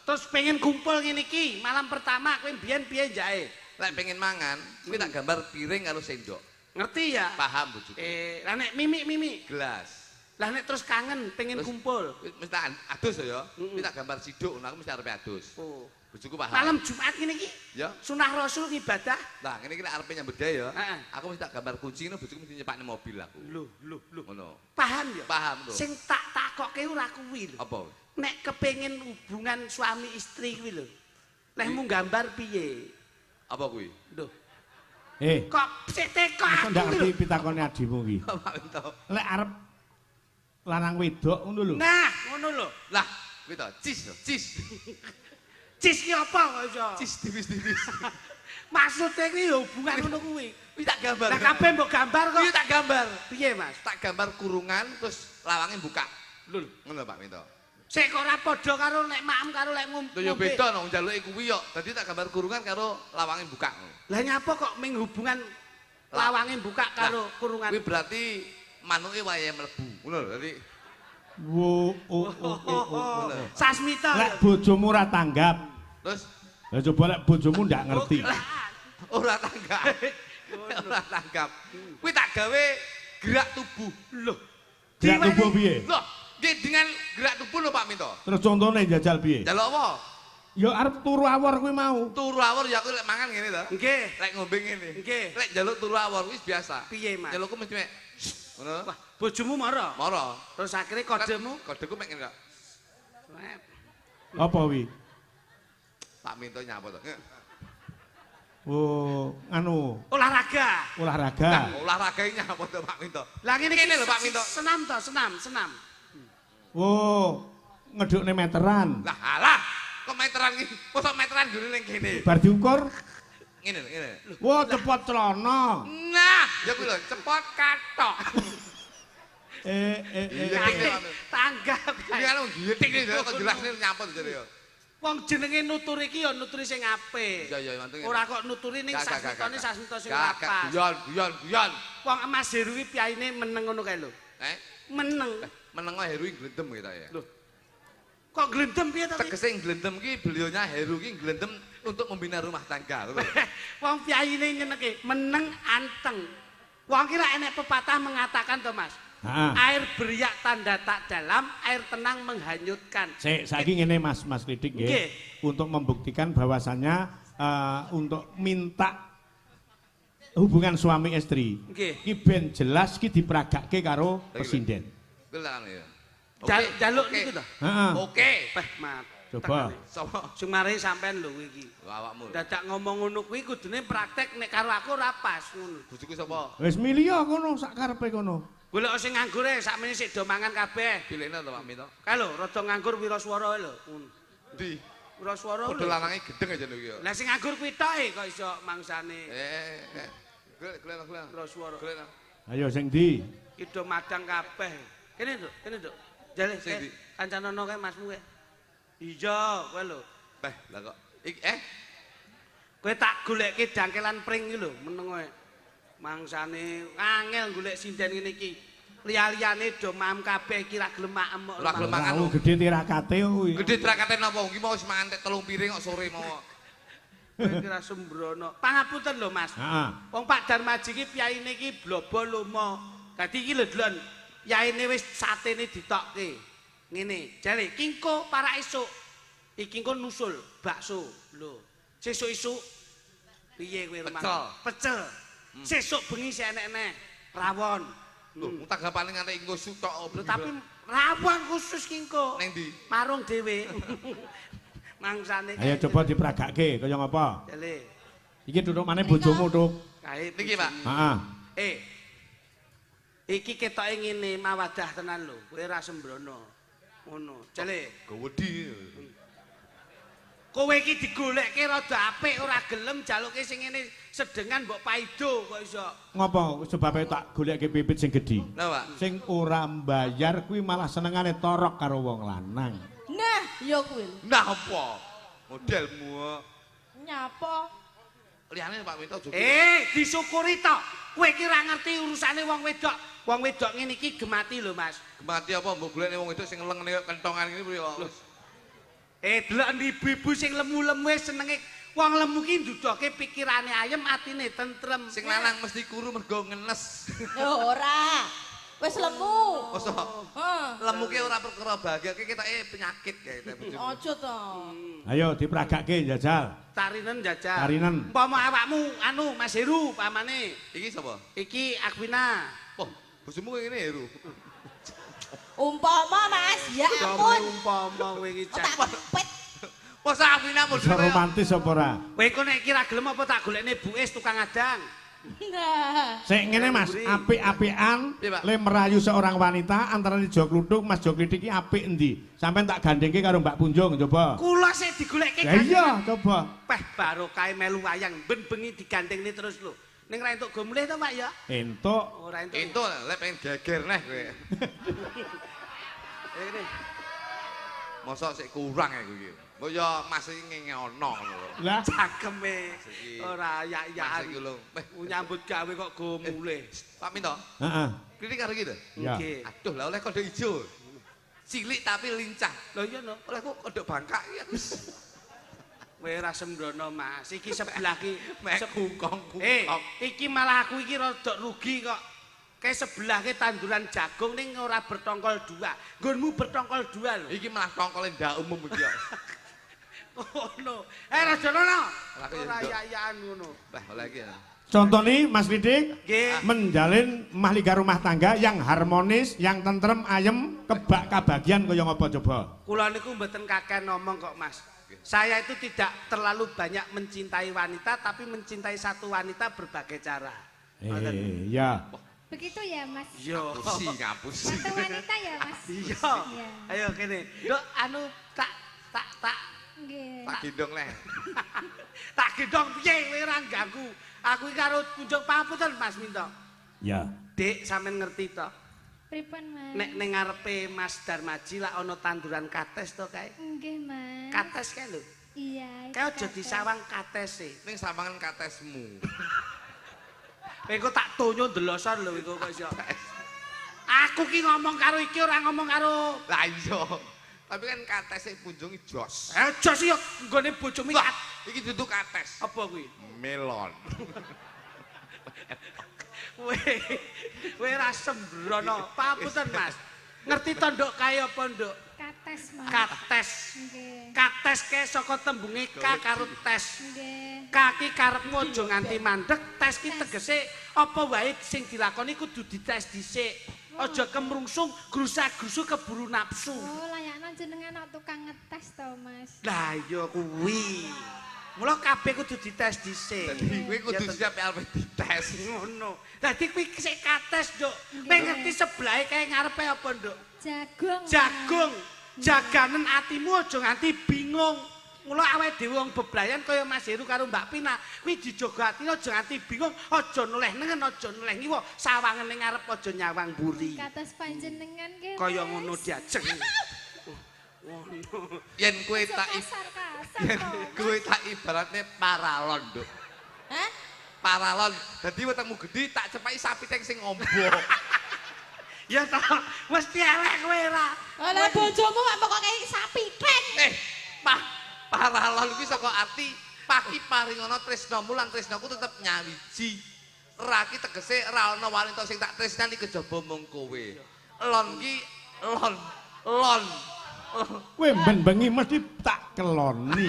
Terus pengen kumpul ngene iki, malam pertama kowe mbiyen piye jae? lek pengen mangan, kuwi tak gambar piring karo sendok. Ngerti ya? Paham bojoku. Lah nek Mimi. Gelas. Lah nek terus kangen pengen Terus- kumpul. Mesti tak adus ya. Kuwi tak gambar siduk, ngono aku mesti arepe adus. Oh. Bojoku paham. Malam Jumat ngene iki. Ya. Sunah Rasul ibadah. Nah, ngene iki nek arepe nyambut gawe ya. Heeh. Aku mesti tak gambar kunci ngono bojoku mesti nyepakne mobil aku. Lho. Ngono. Paham ya? Paham lho. Sing tak takokke ora kuwi lho. Apa? Nek kepengin hubungan suami istri kuwi lho. Lehmu gambar piye? Apa kuwi? Lho. kok Sik teko kok aku ndak kuwi ngerti lho. pitakone adimu iki. Pak Minto. Lek arep lanang wedok ngono lho. Nah, ngono lho. Lah, kuwi to, cis lho, cis. Cis ki apa kok iso? Cis tipis-tipis. Maksudnya kuwi ya hubungan ngono kuwi. Kuwi tak gambar. Lah kabeh mbok gambar kok. Kuwi tak gambar. Piye, Mas? Tak gambar kurungan terus lawange buka. Lho, Ngono Pak Minto. sik kok ora padha karo nek maem karo lek Lho ya beda no njaluke kuwi yo. Dadi tak gambar kurungan karo lawange buka. Lah nyapa kok ming hubungan lawange buka karo kurungan. Kuwi berarti manuke wayahe mlebu. Ngono lho. Dadi Wo Sasmita. Lek bojomu ora tanggap. terus Lah coba lek bojomu ndak ngerti. ora tanggap. Ora tanggap. Kuwi tak gawe gerak tubuh. Lho. Gerak tubuh piye? Loh, nggih dengan gerak tubuh lho Pak Minto. Terus contone jajal piye? Njaluk apa? Ya arep turu awor kuwi mau. Turu awor ya aku lek mangan ngene to. Nggih. Lek ngombe ngene. Nggih. Lek njaluk turu awor wis biasa. Piye, Mas? Njalukku mesti mek ngono. Wah, bojomu marah. Mara. Terus akhirnya kodemu Kodeku mek ngene kok. Apa wi? Pak Minto nyapa to? Oh, anu, olahraga. olahraga. Nah, olahraga nyapa to Pak Minto? Lah ngene Kene iki lho, Pak Minto. Senam to, senam. Oh, ngedukne meteran. Lah alah, kok meteran iki? Mosok meteran gune ning kene. Bar diukur, Ngene lho, ngene. wah cepot celana. Nah, ya kuwi lho, cepot katok. Iya, Tanggap. Iki kan giyetik iki kok jelasne nyapa to jare ya. Wong jenenge nutur iki ya nuturi sing apik. Iya, mantu. Ora kok nuturi ning sasmitane sasmita sing ora Gak, pas. guyon. Wong Mas Heru iki piyaine meneng ngono kae lho. Meneng. Menengo Heru glendem gitu ya. Lho. Kok glendem piye to? Tegese glendem ki beliaunya Heru ki glendem untuk membina rumah tangga. Wong piyaine nyeneke meneng anteng. Wong kira enek pepatah mengatakan to Mas. Air beriak tanda tak dalam, air tenang menghanyutkan. Saiki ngene Mas Lidik nggih. Nggih. Untuk membuktikan bahwasannya untuk minta hubungan suami istri. Nggih. Ki ben jelas ki diperagakke karo presiden. Gelang ya. Jaluk niku to. Heeh. Oke. Mat. Coba. Sopo? Sing mari sampean lho iki. Awakmu. Dadak ngomong ngono kuwi kudune praktek nek karo aku ora pas ngono. Bojoku sapa? Wis milih kono sak karepe kono. Golek sing nganggur e sakmene sik do mangan kabeh. Pilihna to Pak Minto. Kae lho rada nganggur wiraswara lho. Ndi? Wiraswara Padha lho. lanange gedeng aja niku ya. Lah sing nganggur kuwi tok e kok iso mangsane Glek. wiraswara. Glek. Ayo sing ndi? Ki do madang kabeh. Kene Nduk. Jale Sing ndi? kancanono kae masmu kae. Iya, kowe lho. Lah kok Kowe tak golekke dangkelan pring iki lho, meneng kowe. Mangsane angel golek sinden ngene iki. Liya-liyane do mam kabeh iki ra gelem maem kok. Ora gelem mangan. Tahu gede tirakate kuwi. Gede trakate napa? Iki mau wis mangan tek 3 piring kok sore mau. Kowe kira sembrono. Pangapunten lho Mas. Heeh. Wong Pak Darmaji iki piyaine iki blobo lomo. Dadi iki lho Dlon. Yaine wis satene ditokke. Ngene, jare kingko para esuk. Iki engko nusul bakso. Lho, sesuk-esuk piye kowe rumah? Pecel. Sesuk bengi sik enek-enek rawon. Lho, tanggapane nganti engko sutok. Lho tapi rawon khusus ki engko. Ning ndi? Marung dhewe. Mangsane. Ayo coba diperagake kaya ngapa? Jale. Iki duduk maneh bojomu, Tuk. Kae Niki, Pak. Heeh. Iki ketoke ngene mawadah tenan lho. Kowe ra sembrono. Ngono. Jale. Gawedi. Kowe iki digolekke rada apik ora gelem jaluke sing ngene sedengan mbok paido kok iso. Ngopo sebabe tak goleke pipit sing gedhi? Lah, Pak. Sing ora mbayar kuwi malah senengane torok karo wong lanang. Nah, ya kuwi. Nah apa? Modelmu. Nyapa? Liyane Pak Minto juga. Disyukuri to. Kowe iki ora ngerti urusane wong wedok. Wong wedok ngene iki gemati lho, Mas. Gemati apa mbok golekne wong wedok sing leng nek kentongan ngene piye kok. Delok ibu-ibu sing lemu-lemu senenge wong lemu ki ndudoke pikirane ayem, atine tentrem. Sing lanang mesti kuru mergo ngenes. Ora. Wis lemu. Masa Heeh. lemu ki ora perkara bahagia ki ketoke penyakit kae bojomu. Aja to. Ayo diperagake njajal. Tarinen jajal. Tarinen. Umpama awakmu anu Mas Heru pamane. Iki sapa? Iki Akwina. Oh, bojomu ngene Heru. Umpama Mas, ya ampun. Umpama kowe iki Tak jajal. kepet. Masa Afina Bisa romantis apa ora? Kowe kok nek kira gelem apa tak golekne buis tukang adang. Nah. Sik ngene Mas, apik-apikan Piye, Pak? le merayu seorang wanita antara Jo Kluthuk Mas Jo Klithik iki apik endi? Sampeyan tak gandengke karo Mbak Punjung coba. Kula sik digolekke Ya iya, coba. Peh barokahe melu wayang ben bengi digandengne terus lho. Ning ra entuk go mulih to, Pak ya? Entuk. Ora entuk. Entuk lek pengen geger neh kowe. Ngene. Mosok sik kurang ya kowe iki. Kok ya Mas iki ngengono lho. Lah, Cakeme. Iki. Ora Mas ayak-ayakan. iki lho. Nyambut gawe kok go mulih. Pak Minto, heeh. kritik karo iki lho. Ya. Nggih. Aduh, lah oleh kode ijo. Cilik tapi lincah. Lho iya no. Oleh kok kode bangkak ya. Kowe ora sembrono, Mas. Iki sebelah ki Mek kungkong. iki malah aku iki rada rugi kok. Kae sebelah ki tanduran jagung ning ora bertongkol dua. Nggonmu bertongkol dua lho. Iki malah tongkole ndak umum iki ya. Ngono. Rajono. Lah, kok ya Ora nduk. ayak-ayakan ngono. Bah, oleh iki ya. contoh nih Mas Klithik Nggih. menjalin mahliga rumah tangga yang harmonis, yang tentrem, ayem, kebak kabagian kaya ngapa coba? Kula niku mboten kakek ngomong kok, Mas. Saya itu tidak terlalu banyak mencintai wanita, tapi mencintai satu wanita berbagai cara. Ya. Begitu ya Mas. Yo. Ngapusi. Satu wanita ya Mas. Iya. Iya. Ayo kene. Dok, anu tak Nggih. Tak gendong neh. tak gendong piye kowe ora ganggu. Aku iki karo kunjuk papunten Mas Minto. Ya. Dik, sampean ngerti to? Pripun Mas? Nek ning ngarepe Mas Darmaji lak ana tanduran kates to kae. Nggih Mas. Kates kae lho. Iya. Kae itu aja kata. disawang katese. Ning samangan katesmu. Kowe kok tak tonyo ndelosor lho iku kok iso. Aku ki ngomong karo iki ora ngomong karo Lah iya. Tapi kan katese punjung jos. jos yo nggone bojomu Lah, iki duduk kates. apa kuwi? Melon. Kowe ra sembrono. Papunten Mas. Ngerti to nduk kae apa nduk? Kates Mas. Kates. Nggih. Kates kae saka tembunge ka karo tes. Nggih. Kaki karepmu aja nganti mandek, tes ki tegese apa wae sing dilakoni kudu dites dhisik. Aja kemrungsung, grusak-grusu keburu nafsu. Oh, layakno jenengan kok tukang ngetes to Mas. Lah iya kuwi. Mula kabeh kudu dites dhisik. Dadi kowe kudu Ya, siap LP dites. ngono. Dadi kuwi sik kates, Nduk. Kowe ngerti sebelahe kae ngarepe apa, Nduk? Jagung. Mas. Jagung. Jaganen atimu aja nganti bingung. Mula awake dhewe wong bebrayan kaya Mas Heru karo Mbak Pina, kuwi dijaga atine aja nganti bingung, aja noleh nengen, aja noleh ngiwa, sawangen ning ngarep aja nyawang mburi. Kados panjenengan nggih. Kaya Mas. ngono diajeng. Ngono. Yen kowe Aja tak kasar-kasar yen to. kowe tak ibaratne paralon, Nduk. Hah? Paralon. Dadi wetengmu gedhi tak cepaki sapi teng sing ombo. Ya ta, mesti elek kowe ra. Lah bojomu kok pokoke sapi pen. Paralon kuwi saka arti paki paringono tresnamu lan tresnaku tetep nyawiji. Raki tegese ra ana wanita sing tak tresnani kejaba mung kowe. Lon ki lon. Kowe ben bengi mesti tak keloni.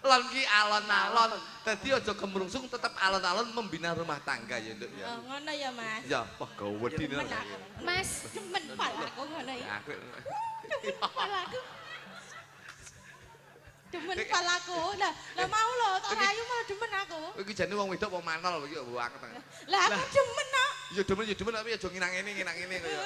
Lon ki alon-alon. Dadi aja gemrungsung tetep alon-alon membina rumah tangga ya, Nduk ya. Oh, ngono ya, Mas. Ya, wah gawedine. Demen aku. Mas, Demen palaku ngono ya. Aku Palaku. Demen palaku. Lah mau lho, tok rayu malah demen aku. iki jane wong wedok wong manol iki waket. Lah aku demen kok. Ya demen tapi aja nginang ngene kaya.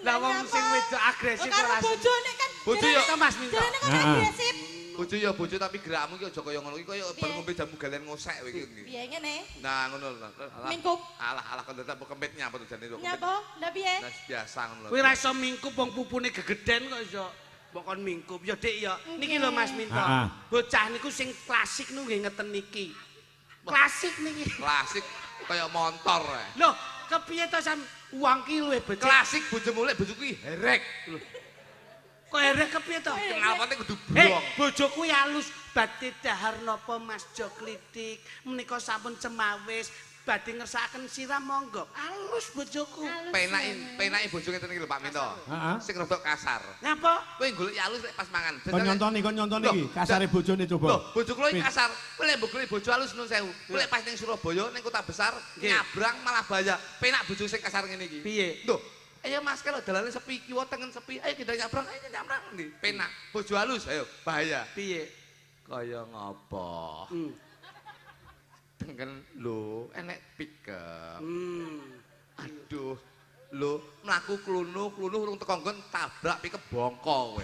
Lah wong sing wedok agresif Karo ora. bojone kan. Bojo ya Mas Minto. Jarene kan agresif. Bojo ya bojo tapi gerakmu iki aja kaya ngono iki kaya bar ngombe jamu galen ngosek kowe iki. Piye ngene? Nah ngono lho. Mingkup. Alah kon tetep kempit nyapa to jane lho. Nyapa? Lah piye? Nah biasa ngono lho. Kowe ra iso mingkup wong pupune gegeden kok iso. Mbok kon mingkup ya Dik ya. Niki lho Mas Minto. Bocah niku sing klasik niku nggih ngeten niki. Klasik niki. Klasik kaya motor. Loh, kepiye to sam wong ki luwih becik. Klasik bojomu lek bojoku iki herek. Lho, Kok erek kepiye to? kenalpane kudu Hei, blong. bojoku ya halus badhe dahar napa Mas Joklidik menika sampun cemawis badhe ngersakaken sirah monggo. Halus bojoku. Penake bojo ngeten iki lho Pak Minto. Sing rada kasar. Ngapa? Kowe golek halus lek pas mangan. Kon nyontoni iki kasare bojone coba. Loh, bojoku lho iki kasar. Kowe lek mbok golek bojo halus nun sewu. Kowe lek pas ning Surabaya ning kota besar nyabrang malah bahaya. Penak bojo sing kasar ngene iki. Piye? Loh, ayo Mas kalau dalane sepi kiwa tengen sepi. Ayo kita nyabrang, ayo nyabrang ndi. Penak. Bojo halus ayo bahaya. Piye? Kaya ngapa? Tengen lho, enek pikem. Aduh. Lho, mlaku klunu urung teko nggon tabrak pikep bongko kowe.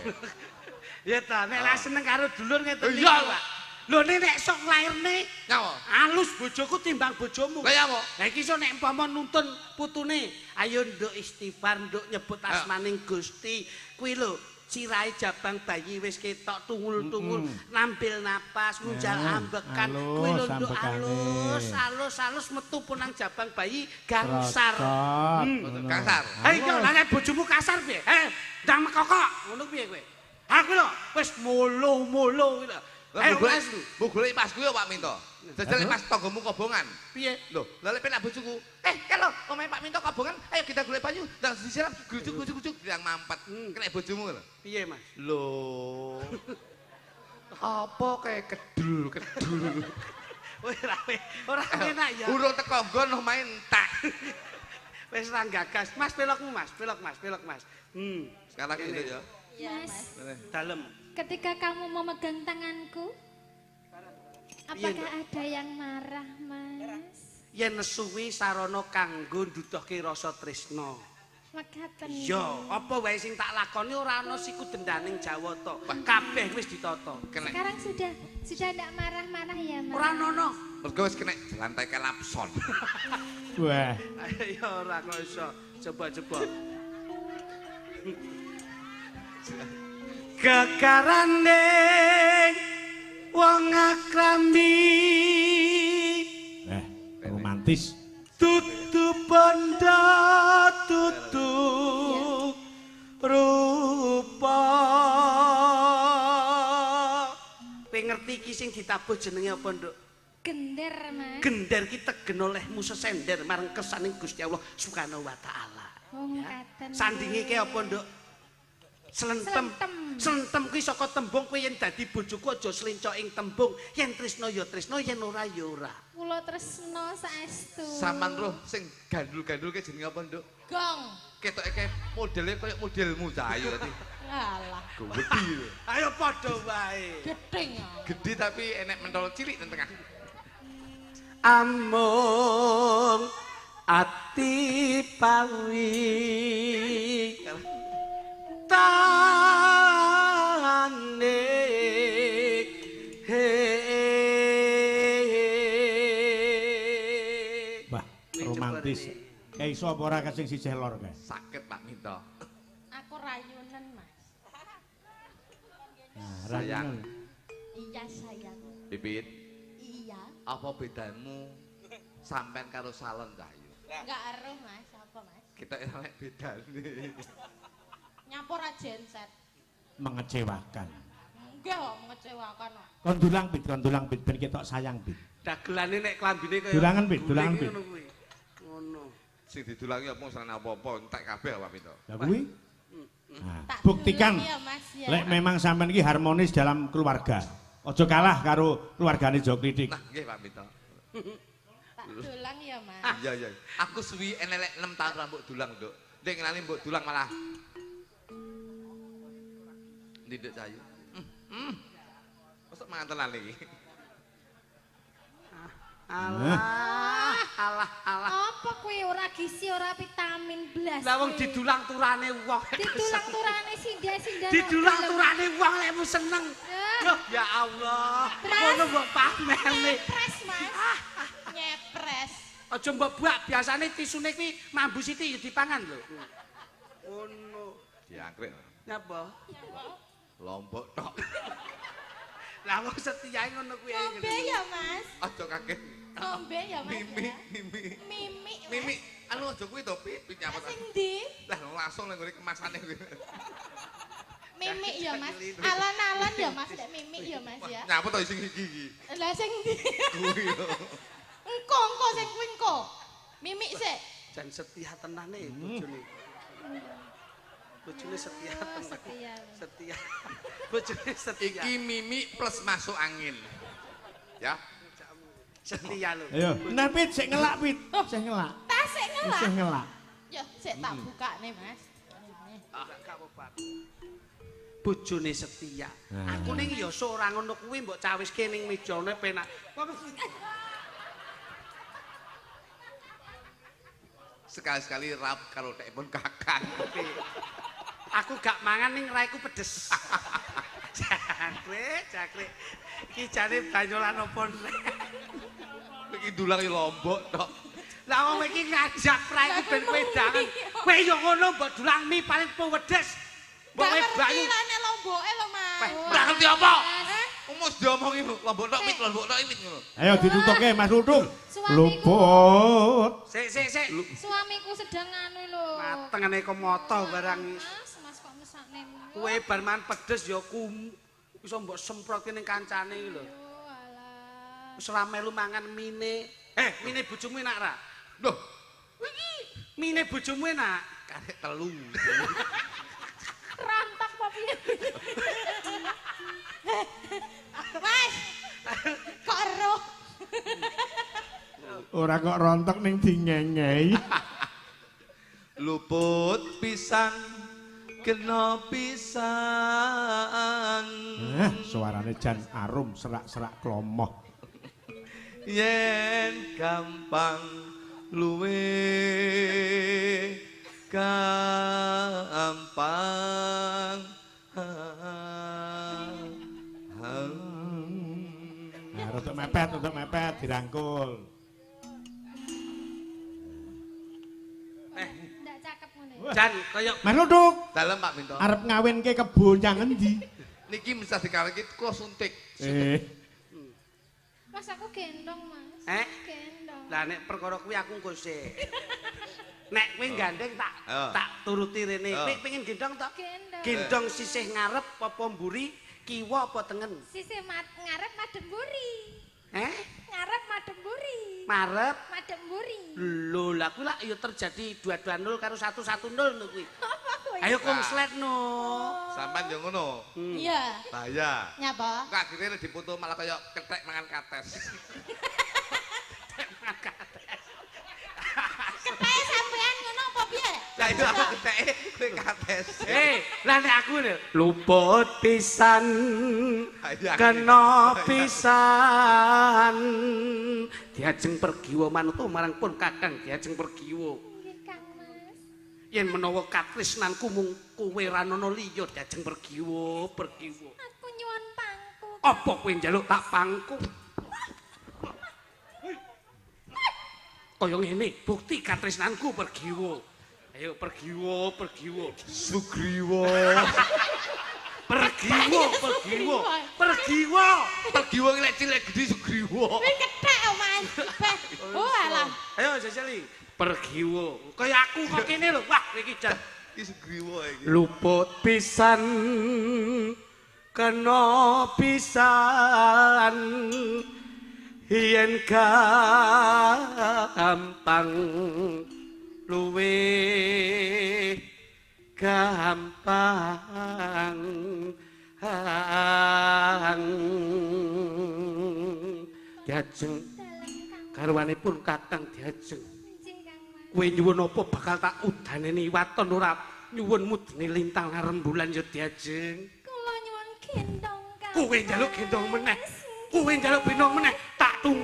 Ya ta, nek lak seneng karo dulur ngeten iki. Iya, Pak. Lho nek sok lairne Nyawa. halus bojoku timbang bojomu. Kaya apa? Lah iki iso nek umpama nuntun putune, ayo nduk istighfar, nduk nyebut asmaning Gusti. Kuwi lho, sirahe jabang bayi wis ketok tungul-tungul, nampil napas, ngunjal ambekan. Kuwi lho nduk alus metu punang jabang bayi gangsar. Kasar. Ayo lah nek bojomu kasar piye? Ndang mekokok, ngono piye kowe? Aku lho wis molo-molo kuwi lho. Ayo Mas. Mbok golek pas kuwi Pak Minto. Jajal pas tanggamu kobongan. Piye? Loh, lha lek penak bojoku. Kalau omahe Pak Minto kobongan, ayo kita golek banyu. Ndang disiram gujuk-gujuk yang mampet. Kena bojomu lho. Piye Mas? Loh. Apa kayak kedul. Ora enak ya. Urung teko nggon omahe entek. Wis ra gagas. Mas pelokmu Mas, pelok Mas. Sekarang ini ya. Mas, Dalem. ketika kamu memegang tanganku, apakah ada yang marah, Mas? Yen nesuwi sarana kanggo nduduhke rasa tresna. Mekaten. Ya, apa wae sing tak lakoni ora ana siku dendaning Jawa to. Kabeh wis ditata. Sekarang sudah tidak marah-marah ya, Mas? Ora ana. Mergo wis kena lantai kelapson. Wah, Ya ora kok iso. Coba. Kekarane wong akrambi romantis. tutu bondo tutu rupa. Kowe ngerti iki sing ditabuh jenenge apa, Nduk? Gender, Mas. Gender ki tegen olehmu sesender marang kersaning Gusti Allah Subhanahu wa taala. Oh, mekaten. Sandinge ki apa, Nduk? Slentem. Slentem kuwi saka tembung kowe yen dadi bojoku aja slincok ing tembung. Yen tresno ya tresno, yen ora ya ora. Kula tresno saestu. Saman roh sing gandul-gandul ke jenenge apa, Nduk? Gong. Ketoke kayak modelnya kayak modelmu cahayu tadi. Alah, Gede lho. Ayo padha wae. gedeng ya. Gede tapi enek mentol cilik nang tengah. Amung ati pawi tane Wah, romantis. Kayak iso apa ora kasing sisih lor kae. Sakit Pak Minto. Aku rayunan, Mas. Nah, Sayang. rayunan. Iya, sayang. Pipit, Iya. apa bedamu sampean karo salon cahayu? Enggak aruh, Mas. Apa, Mas? Kita enek bedane. Nyampur aja genset. Mengecewakan. Enggak kok mengecewakan kok. Kon dulang bit ben ketok sayang bit. Dagelane nek klambine kaya Dulangan, Bit, dulangan, Bit. ngono kuwi. Ngono. Sing didulangi apa sarana apa-apa entek kabeh Pak Minto. Lah kuwi. Nah, Tak buktikan dulang ya, Mas ya. lek memang sampean iki harmonis dalam keluarga. Aja kalah karo keluargane Jokritik. Nah, nggih Pak Minto. Tak dulang ya, Mas. Iya iya. Aku suwi enelek 6 tahun rambut dulang, Nduk. Ndek ngenani mbok dulang malah. Ndek sayu. Mosok mangan tenan iki. Alah, alah. Apa kuwi ora gizi ora vitamin blas. Lah wong didulang turane wong. Didulang turane sinda-sinda. Didulang turane wong lekmu seneng. Loh, ya Allah. Bras. Ngono mbok pamerne. Nyepres, Mas. Nyepres. Aja mbok buak, biasane tisune kuwi mambu siti ya dipangan lho. Ngono. Diangkrek. Nyapa? Lombok tok. Lah wong setiae ngono kuwi. Ngombe ya, Mas. Aja kaget. Ngombe ya, Mas. Mimi, ya? mimi. Mimi. Mas. Mimi, anu aja kuwi to, Pit nyapa. Sing ndi? Lah langsung nang ngene kemasane kuwi. Mimi ya, Mas. Alon-alon ya, Mas. Nek Mimi ya, Mas ya. Nyapa to sing iki? Lah sing ndi? Kuwi yo. Engko sing kuwi engko. Mimi sik. Jan setia tenane bojone. Bojone setia Oh, tenan. setia. Setia. Bojone setia. Iki Mimi plus masuk angin. Ya. Setia lho. Ayo, nah Pit sik ngelak Pit. Sik ngelak. Tas sik ngelak. Sik ngelak. Ya, sik tak bukane, Mas. Gak apa-apa. Bojone setia. Nah. Aku ning ya ora ngono kuwi mbok cawiske ning mejane penak. Sekali-sekali rap karo tekpun kakang. Aku gak mangan ning raiku pedes. Jakre. Iki jane banyolan opo nek. Iki dulang Lombok tok. Lah wong iki ngajak raiku ben kowe dangan. Kowe yo ngono mbok dulang mie paling pedes. Mbok Gak kowe ngerti banyu. lane lomboke lho, Mas. Ora ngerti apa? Umus diomongi Lombok tok wit ngono. Ayo ditutukke Mas Ludung. Suamiku. Luput. Sik. Suamiku sedang anu lho. Matengane komoto barang. Mas kok mesakne. Kowe bar mangan pedes ya iso mbok semprotke ning kancane iki lho. Oh, alah. Wis ora melu mangan mine. Mine bojomu enak ra? Loh, Mine bojomu enak. karek telu. Rontok apa piye? Mas. Kok ero? Ora kok rontok ning dingengei. Luput pisan kena pisan. Suarane jan arum serak-serak klomoh. Yen gampang luwe gampang. Nah, untuk mepet dirangkul. Ndak cakep ngono ya. Jan kaya Mas Ludung, Dalem Pak Minto. arep ngawinke kebon yang endi? Niki mesti dikawinke kula suntik. Mas aku gendong, Mas. Gendong. lah nek perkara kuwi aku engko sik. Nek kowe gandeng Oh. tak turuti rene. Oh. Kowe pengen gendong to? Gendong. Gendong sisih ngarep apa mburi, kiwa apa tengen? Sisi ngarep madem buri. Ngarep madem buri. Marep. Madem buri. Lho, lah kuwi lak ya terjadi 2-2-0 karo 1-1-0 no kuwi. Apa kuwi? Ayo konslet no. Sampan yo ngono. Iya. Bahaya. Nyapa? Kok akhirnya dipoto malah kaya ketek mangan kates. Ketake sampean ngono apa piye? Lah itu aku keteke kowe kates. Lah nek aku lho luput pisan kena pisan diajeng pergiwa manuta marang pun kakang diajeng pergiwa Nggih, Kang Mas. yen menawa katresnanku mung kowe ra ana liya diajeng pergiwa Aku nyuwun pangku. apa kowe njaluk tak pangku kaya ngene bukti katresnanku pergiwa ayo pergiwa Sugriwa. pergiwa Pergiwa lek cilik gedhi Sugriwa. Kuwi kethek oh, Mas. Oh alah. ayo jajali pergiwa kaya aku kok kene lho wah iki jan Iki Sugriwa iki. luput pisan kena pisan yen gampang luwe gampang Diajeng garwanipun Kakang Diajeng. Kowe nyuwun apa bakal tak udaneni waton ora nyuwun mudeni lintang rembulan ya Diajeng. Kula nyuwun gendong Kang. Kowe njaluk gendong meneh. Kowe njaluk gendong meneh tak tung.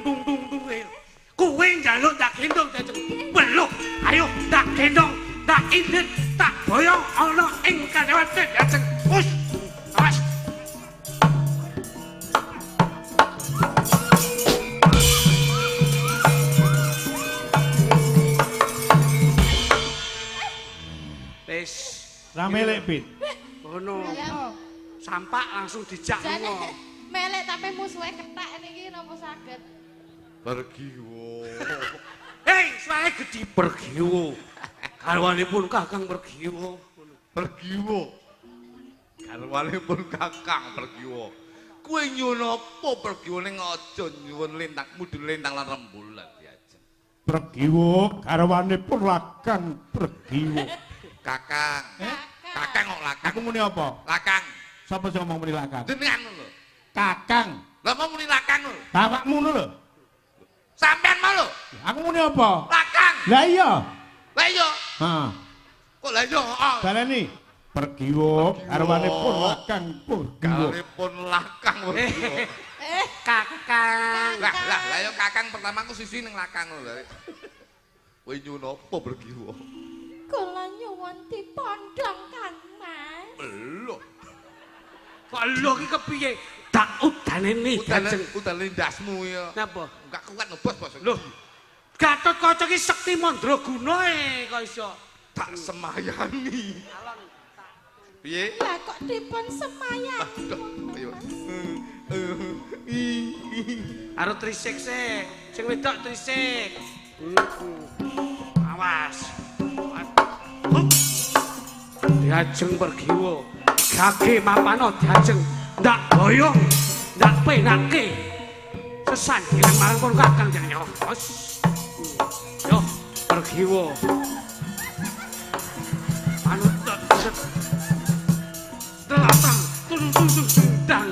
Kowe njaluk tak gendong Diajeng. Beluk. Ayo tak gendong, tak indit, tak boyong ana ing kadewate Diajeng. Wus. Awas. Wis Rame lek Pit. ngono. Sampak langsung dijak ngono. Melek tapi musuhe kethek niki napa saged? Pergiwo. Hei, suarane gedhi Pergiwo. Garwanipun Kakang Pergiwo. Pergiwo. Garwanipun Kakang Pergiwo. Kowe nyuwun apa Pergiwo ning aja nyuwun lintang mudun lintang lan rembulan Diajeng. Pergiwo garwanipun Lakang Pergiwo. Kakang. Kakang kok lakang. Aku muni apa? Lakang. Sapa sing ngomong muni Lakang? Jenengan lho. Kakang. Lah mau muni lakang lho. Bapakmu ngono lho. Sampean mau lho. Aku muni apa? Lakang. Lah iya. Lah iya. Ha. Kok lah iya? Baleni. Pergiwo garwanipun Lakang Pergiwo. Galipun lakang Pergiwo. Kakang. Lah ya kakang pertamaku sisi ning lakang lho. Kowe nyuwun apa Pergiwo? Kula nyuwun dipondhong Kang Mas. Belum. Kok lho iki kepiye? Tak udaneni Diajeng. Udan lindasmu ya. Napa? Enggak kuat ngebos-bos. Lho. Gatotkaca iki sekti mandraguna kok iso. Tak semayani. Piye? Lah kok dipun semayang. Ayo. Karo trisik sik. Sing wedok trisik. Awas. Diajeng Pergiwo. Gage mapano Diajeng. Ndak boyong, ndak penake. Sesandingan marang pun Kakang jenenge. Yo, Pergiwo. Manut telatang, tung dang.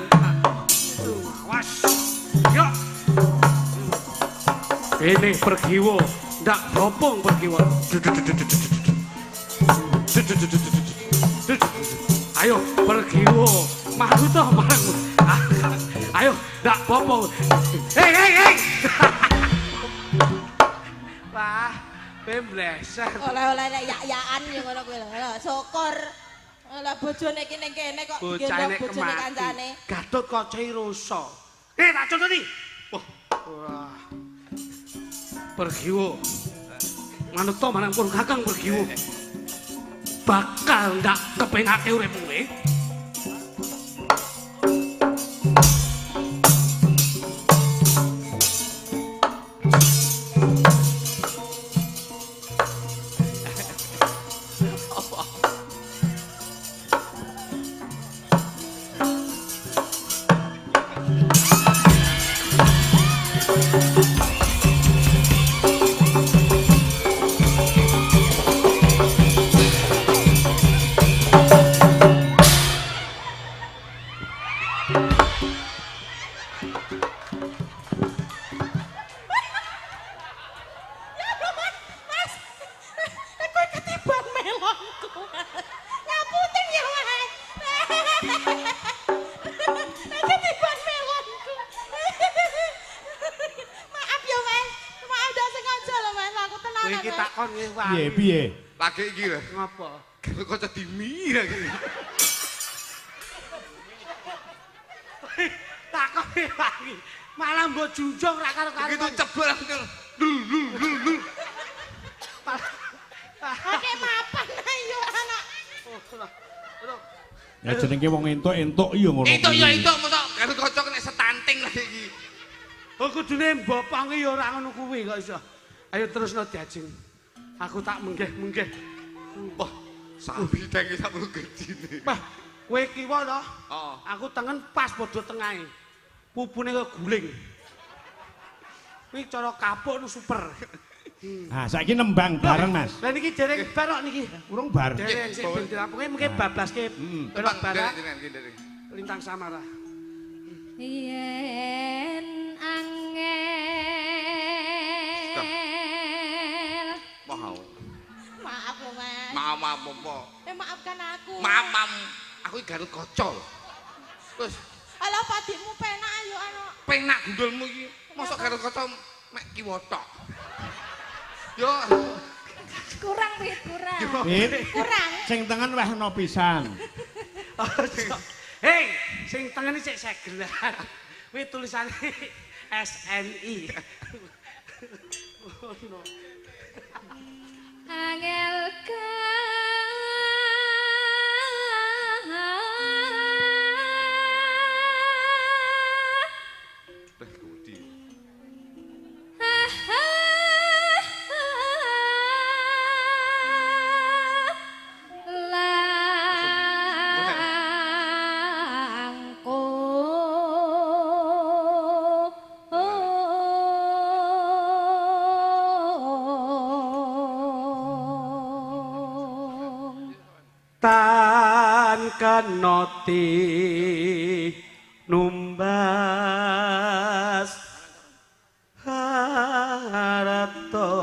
Awas. Yo. Ini Pergiwo, ndak bopong Pergiwo. Ayo Pergiwo, maju toh marang. Ayo, ndak bopong. Hei. Wah, pembleser. Oleh-oleh nek yak-yakan yo ngono kuwi lho. Syukur. Lah bojone iki ning kene kok gendong bojone kancane. Gatotkaca rusa. Tak contoni. Wah. Pergiwo. Manut to marang pun Kakang Pergiwo. Bakal ndak kepengake uripmu kowe. Piye? Lagi iki lho. Ngapa? Kok dimi lagi. Takone lagi. Malah mbok junjung ra karo-karo. Begitu cebol langsung. Lul. Oke mapan ayo anak. Ya jenenge wong entuk iya ngono. Entuk ya entuk mosok karo kocok nek setanting lagi iki. Oh kudune mbopong ya ora ngono kuwi kok iso. Ayo terusno Diajeng. Aku tak menggeh. Wah, sapi denge sakmu gedine. Wah, kowe kiwa to? Heeh. Aku tengen pas padha tengahe. Pupune kok guling. Kuwi cara kapuk nu super. Ah, saiki nembang bareng, Mas. Lah niki dereng bar kok niki. Urung bar. Dereng sik ben dirampunge mengke bablaske. Belok barak. Lintang Samara. Yen angel. Mau. Maaf lho, Mas. Maaf apa? Maafkan aku. Maaf. Aku iki Garut Kaca lho. Wis, Alah padikmu penak ayo ana. penak gundulmu iki. Mosok Garut Kaca mek kiwa tok. Yo, Kurang wit, kurang. Wit, Kurang. sing tengen wehno pisan. Hei, sing tengene cek segelan. Kuwi tulisane SNI. Angel wis kudi. Tan kenoti numbas harata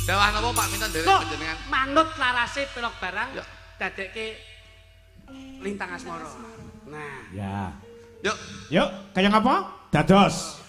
Dawah napa Pak Minto nderek kok panjenengan? manut larase pelok barang Ya. dadekke Lintang Asmara. Nah, Ya. Yuk, Yuk, kaya ngapa? Dados.